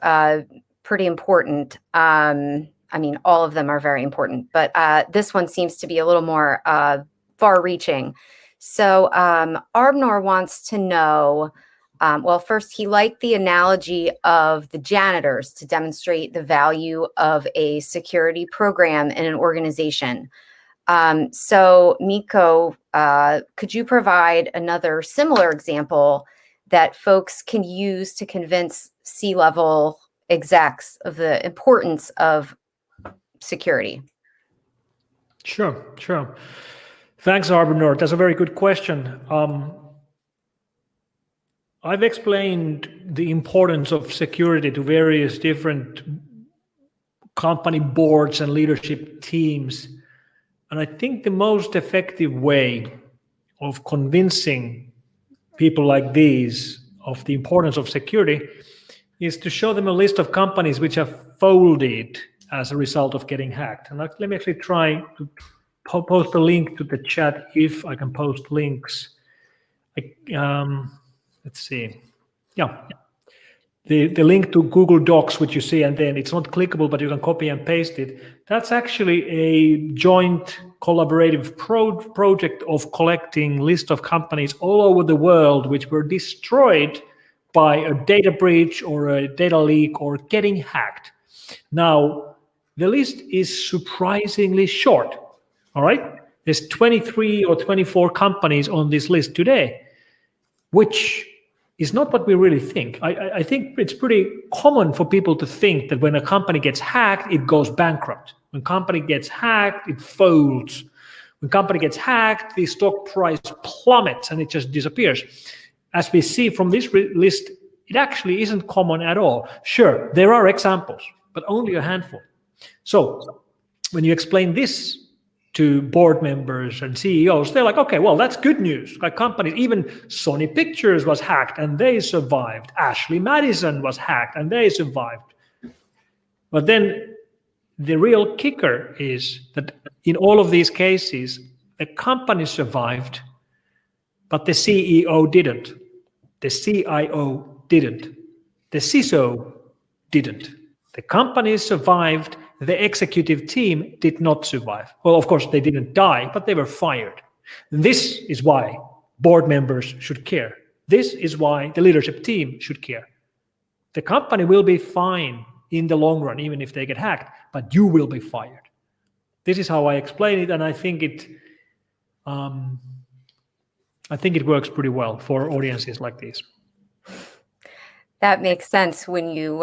pretty important. I mean, all of them are very important, but this one seems to be a little more far-reaching. So Arbnor wants to know, well, first, he liked the analogy of the janitors to demonstrate the value of a security program in an organization. So Mikko, could you provide another similar example that folks can use to convince C-level execs of the importance of security? Sure. Thanks, Arbnor. That's a very good question. I've explained the importance of security to various different company boards and leadership teams. And I think the most effective way of convincing people like these of the importance of security is to show them a list of companies which have folded as a result of getting hacked. And let me actually try to post a link to the chat if I can post links. Let's see. Yeah. The link to Google Docs, which you see, and then it's not clickable, but you can copy and paste it. That's actually a joint collaborative project of collecting list of companies all over the world which were destroyed by a data breach or a data leak or getting hacked. Now, the list is surprisingly short, all right? There's 23 or 24 companies on this list today, which is not what we really think. I think it's pretty common for people to think that when a company gets hacked, it goes bankrupt. When a company gets hacked, it folds. When a company gets hacked, the stock price plummets and it just disappears. As we see from this list, it actually isn't common at all. Sure, there are examples, but only a handful. So when you explain this to board members and CEOs, they're like, okay, well, that's good news. Like companies, even Sony Pictures was hacked and they survived. Ashley Madison was hacked and they survived. But then the real kicker is that in all of these cases, the company survived, but the CEO didn't. The CIO didn't. The CISO didn't. The company survived. The executive team did not survive. Well, of course, they didn't die, but they were fired. This is why board members should care. This is why the leadership team should care. The company will be fine in the long run, even if they get hacked, but you will be fired. This is how I explain it, and I think it works pretty well for audiences like these. That makes sense when you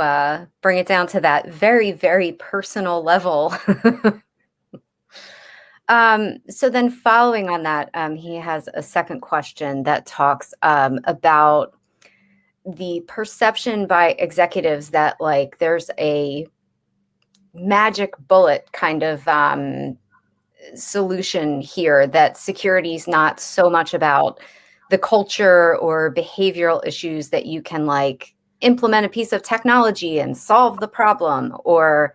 bring it down to that very, very personal level. So then following on that, he has a second question that talks about the perception by executives that like there's a magic bullet kind of solution here, that security is not so much about the culture or behavioral issues that you can like implement a piece of technology and solve the problem, or,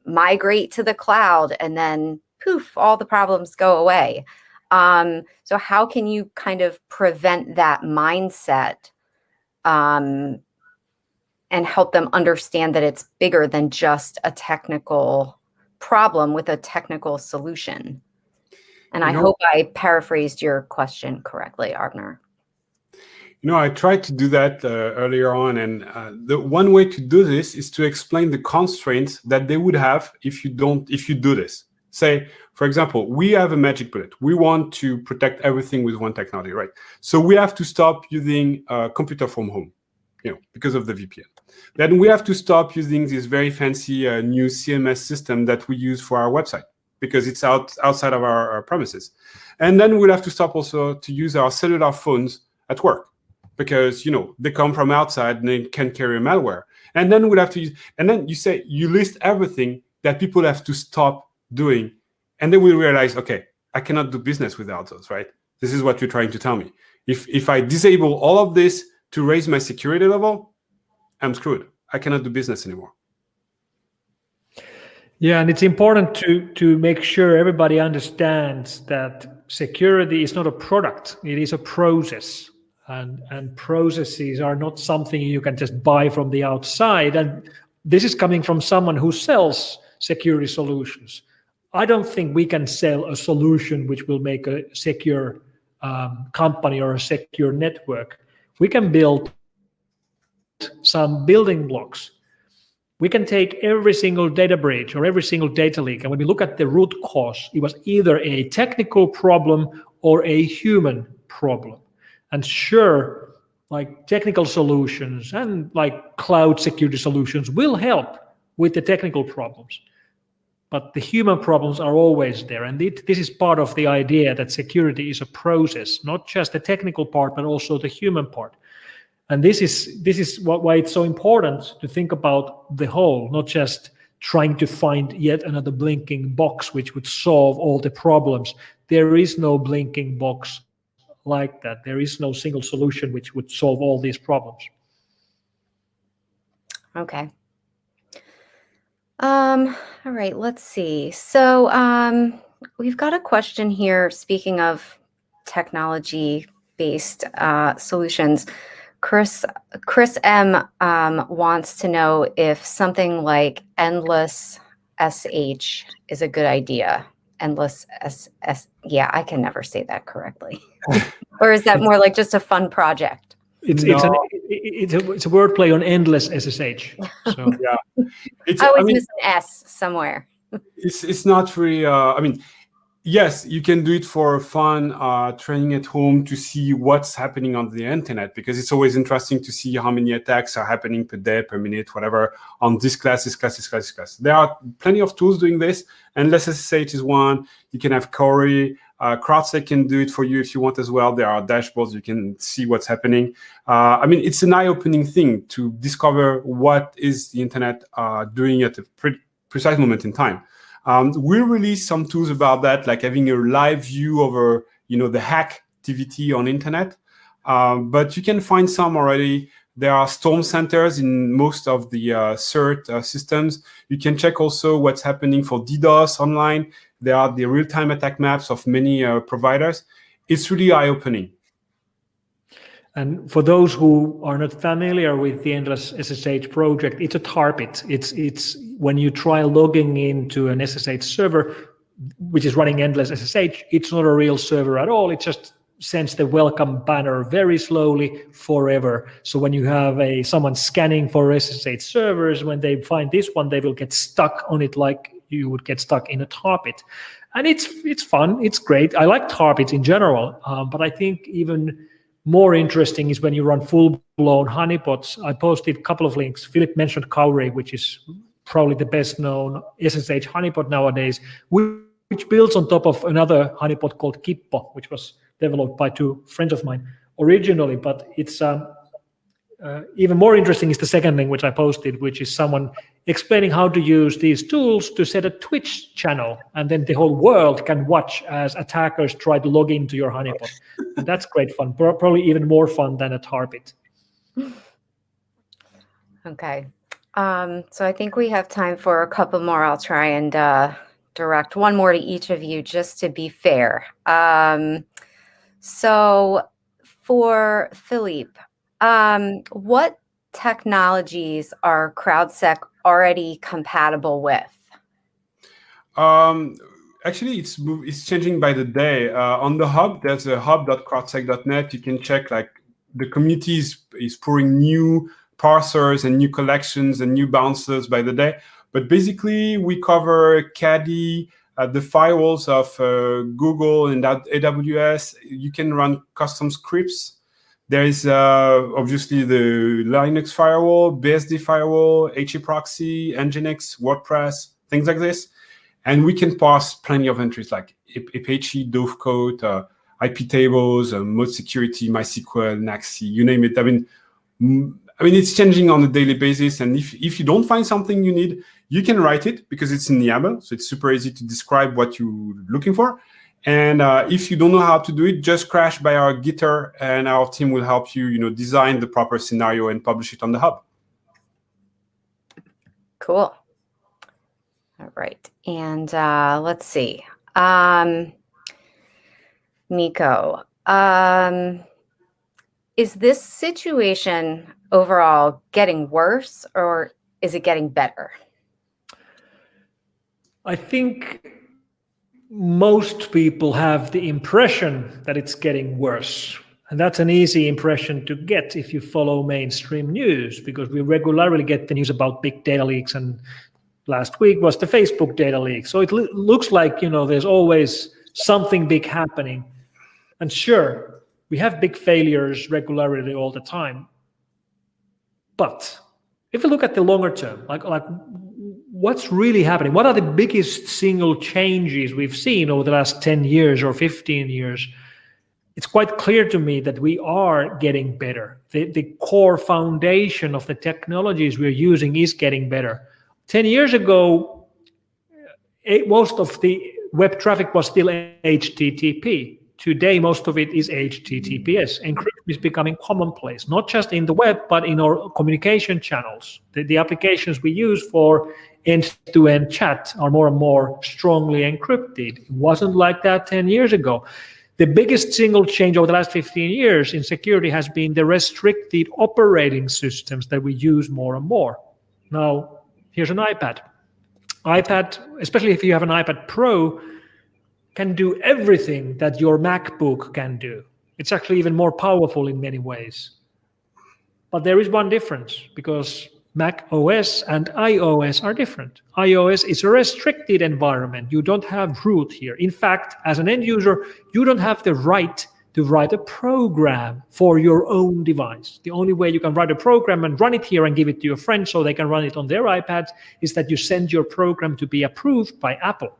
migrate to the cloud and then poof, all the problems go away. So how can you kind of prevent that mindset and help them understand that it's bigger than just a technical problem with a technical solution? And I hope I paraphrased your question correctly, Arbnor. I tried to do that earlier on, and the one way to do this is to explain the constraints that they would have if you do this. Say, for example, we have a magic bullet. We want to protect everything with one technology, right? So we have to stop using a computer from home, because of the VPN. then we have to stop using this very fancy new CMS system that we use for our website because it's outside of our premises. And then we'll have to stop also to use our cellular phones at work because, they come from outside and they can carry malware. And then we'll have to use, and then you list everything that people have to stop doing. And then we realize, okay, I cannot do business without those, right? This is what you're trying to tell me. If I disable all of this to raise my security level, I'm screwed. I cannot do business anymore. Yeah, and it's important to make sure everybody understands that security is not a product, it is a process. And processes are not something you can just buy from the outside. And this is coming from someone who sells security solutions. I don't think we can sell a solution which will make a secure company or a secure network. We can build some building blocks. We can take every single data breach or every single data leak, and when we look at the root cause, it was either a technical problem or a human problem. And sure, like technical solutions and like cloud security solutions will help with the technical problems. But the human problems are always there. And this is part of the idea that security is a process, not just the technical part, but also the human part. And this is why it's so important to think about the whole, not just trying to find yet another blinking box which would solve all the problems. There is no blinking box like that. There is no single solution which would solve all these problems. Okay. All right, let's see. So we've got a question here, speaking of technology-based solutions. Chris M wants to know if something like Endless SSH is a good idea. Endless SS. Yeah, I can never say that correctly. Or is that more like just a fun project? It's a wordplay on Endless SSH. So yeah, I always miss an S somewhere. It's not really. Yes, you can do it for fun, training at home to see what's happening on the internet, because it's always interesting to see how many attacks are happening per day, per minute, whatever, on this class, this class, this class, this class. There are plenty of tools doing this. Endless SSH is one. You can have Corey. CrowdSec can do it for you if you want as well. There are dashboards. You can see what's happening. It's an eye-opening thing to discover what is the internet doing at a precise moment in time. We'll release some tools about that, like having a live view over, the hack activity on internet. But you can find some already. There are storm centers in most of the CERT systems. You can check also what's happening for DDoS online. There are the real-time attack maps of many providers. It's really eye-opening. And for those who are not familiar with the Endless SSH project, it's a target. It's when you try logging into an SSH server, which is running Endless SSH, it's not a real server at all. It just sends the welcome banner very slowly forever. So when you have someone scanning for SSH servers, when they find this one, they will get stuck on it like you would get stuck in a target. And it's fun. It's great. I like targets in general, but I think even more interesting is when you run full-blown honeypots. I posted a couple of links. Philippe mentioned Cowray, which is probably the best-known SSH honeypot nowadays, which builds on top of another honeypot called Kippo, which was developed by two friends of mine originally. But it's even more interesting is the second link, which I posted, which is someone explaining how to use these tools to set a Twitch channel, and then the whole world can watch as attackers try to log into your honeypot. And that's great fun, probably even more fun than a target. Okay. So I think we have time for a couple more. I'll try and direct one more to each of you just to be fair. So for Philippe, what technologies are CrowdSec already compatible with? Actually, it's changing by the day. On the hub, there's a hub.crowdsec.net. You can check, like, the community is pouring new parsers and new collections and new bouncers by the day. But basically, we cover Caddy, the firewalls of Google and AWS. You can run custom scripts There is obviously the Linux firewall, BSD firewall, HE proxy, Nginx, WordPress, things like this. And we can pass plenty of entries like Apache, Dovecoat, IP tables, mode security, MySQL, NACSI, you name it. I mean, it's changing on a daily basis. And if you don't find something you need, you can write it because it's in YAML. So it's super easy to describe what you're looking for. And if you don't know how to do it, just crash by our Gitter, and our team will help you, design the proper scenario and publish it on the hub. Cool. All right. And let's see. Mikko, is this situation overall getting worse, or is it getting better? I think most people have the impression that it's getting worse. And that's an easy impression to get if you follow mainstream news, because we regularly get the news about big data leaks, and last week was the Facebook data leak. So it looks like, there's always something big happening. And sure, we have big failures regularly all the time. But if you look at the longer term, like what's really happening? What are the biggest single changes we've seen over the last 10 years or 15 years? It's quite clear to me that we are getting better. The core foundation of the technologies we're using is getting better. 10 years ago, most of the web traffic was still HTTP. Today, most of it is HTTPS. Encryption is becoming commonplace, not just in the web, but in our communication channels. The applications we use for end-to-end chat are more and more strongly encrypted. It wasn't like that 10 years ago. The biggest single change over the last 15 years in security has been the restricted operating systems that we use more and more. Now, here's an iPad. iPad, especially if you have an iPad Pro, can do everything that your MacBook can do. It's actually even more powerful in many ways. But there is one difference, because Mac OS and iOS are different. iOS is a restricted environment. You don't have root here. In fact, as an end user, you don't have the right to write a program for your own device. The only way you can write a program and run it here and give it to your friends so they can run it on their iPads is that you send your program to be approved by Apple,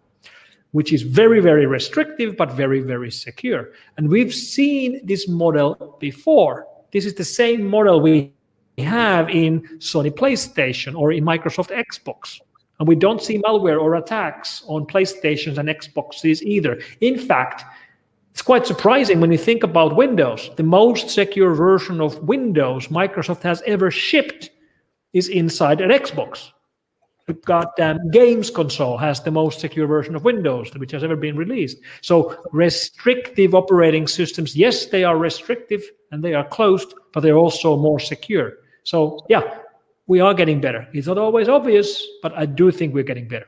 which is very, very restrictive, but very, very secure. And we've seen this model before. This is the same model we have in Sony PlayStation or in Microsoft Xbox. And we don't see malware or attacks on PlayStations and Xboxes either. In fact, it's quite surprising when you think about Windows. The most secure version of Windows Microsoft has ever shipped is inside an Xbox. The goddamn games console has the most secure version of Windows which has ever been released. So restrictive operating systems, yes, they are restrictive and they are closed, but they're also more secure. So yeah, we are getting better. It's not always obvious, but I do think we're getting better.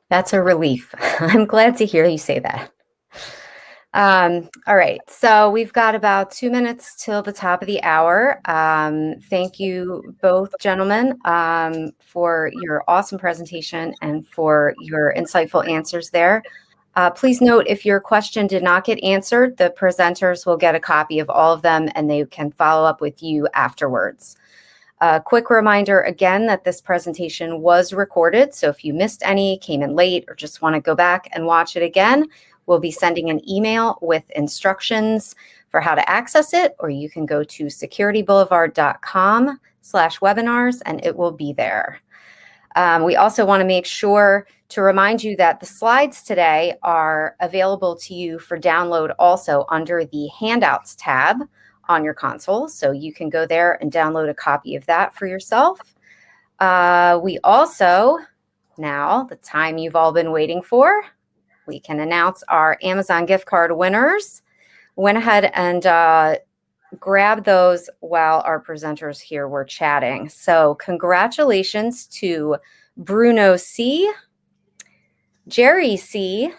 That's a relief. I'm glad to hear you say that. All right, so we've got about 2 minutes till the top of the hour. Thank you both, gentlemen, for your awesome presentation and for your insightful answers there. Please note, if your question did not get answered, the presenters will get a copy of all of them and they can follow up with you afterwards. A quick reminder again that this presentation was recorded, so if you missed any, came in late, or just want to go back and watch it again, we'll be sending an email with instructions for how to access it, or you can go to securityboulevard.com/webinars and it will be there. We also want to make sure to remind you that the slides today are available to you for download also under the handouts tab on your console. So you can go there and download a copy of that for yourself. We also, now the time you've all been waiting for, we can announce our Amazon gift card winners. Went ahead and grab those while our presenters here were chatting. So congratulations to Bruno C, Jerry C,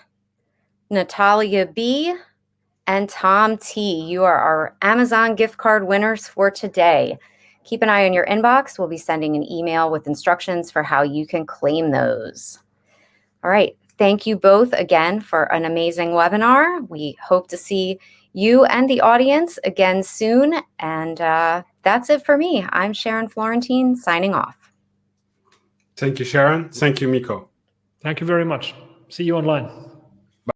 Natalia B, and Tom T. You are our Amazon gift card winners for today. Keep an eye on your inbox. We'll be sending an email with instructions for how you can claim those. All right. Thank you both again for an amazing webinar. We hope to see you and the audience again soon. And that's it for me. I'm Sharon Florentine signing off. Thank you, Sharon. Thank you, Mikko. Thank you very much. See you online.